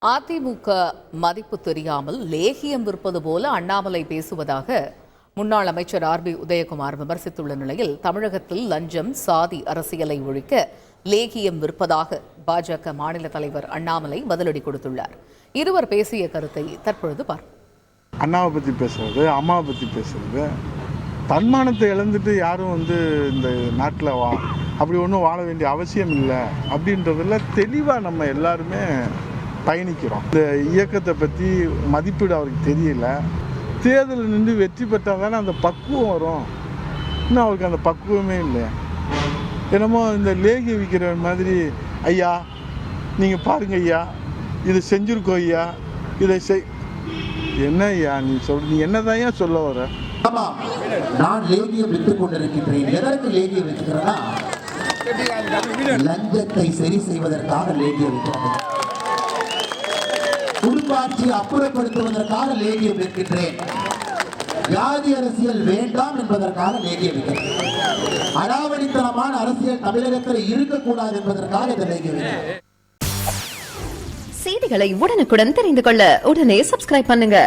அதிமுக மதிப்பு தெரியாமல் லேகியம் விற்பது போல அண்ணாமலை பேசுவதாக முன்னாள் அமைச்சர் ஆர்.பி. உதயகுமார் விமர்சித்துள்ள நிலையில் தமிழகத்தில் லஞ்சம் சாதி அரசியலை ஒழிக்க லேகியம் விற்பதாக பாஜக மாநில தலைவர் அண்ணாமலை பதிலடி கொடுத்துள்ளார். இருவர் பேசிய கருத்தை தற்பொழுது பார்ப்போம். அண்ணாவை பற்றி பேசுறது, அம்மாவை பற்றி பேசுறது, தன்மானத்தை இழந்துட்டு யாரும் இந்த நாட்டில் அப்படி ஒன்றும் வாழ வேண்டிய அவசியம் இல்லை அப்படின்றதுல தெளிவாக நம்ம எல்லாருமே பயணிக்கிறோம். இந்த இயக்கத்தை பற்றி மதிப்பீடு அவருக்கு தெரியல. தேர்தலில் நின்று வெற்றி பெற்றால் தானே அந்த பக்குவம் வரும். இன்னும் அவருக்கு அந்த பக்குவமே இல்லை. என்னமோ இந்த லேகி விற்கிற மாதிரி, ஐயா நீங்கள் பாருங்க ஐயா, இதை செஞ்சுருக்கோம் ஐயா, இதை என்ன ஐயா நீ என்னதான் ஐயா சொல்ல வர? நான் லேகியம் விற்றுக் கொண்டிருக்கின்றேன். எதற்கு லேகியம் விற்கிறேன்னா, லஞ்சத்தை சரி செய்வதற்காக லேகியம் விற்கிறேன். குடும்பாட்சியை அப்புறப்படுத்துவதற்காக லேகியம் விற்கின்றேன். ஜாதி அரசியல் வேண்டாம் என்பதற்காக லேகியம் விற்கிறேன். அடாவடித்தனமான அரசியல் தமிழகத்தில் இருக்கக்கூடாது என்பதற்காக இந்த லேகியம் விற்கிறேன். செய்திகளை உடனுக்குடன் தெரிந்து கொள்ள உடனே சப்ஸ்கிரைப் பண்ணுங்க.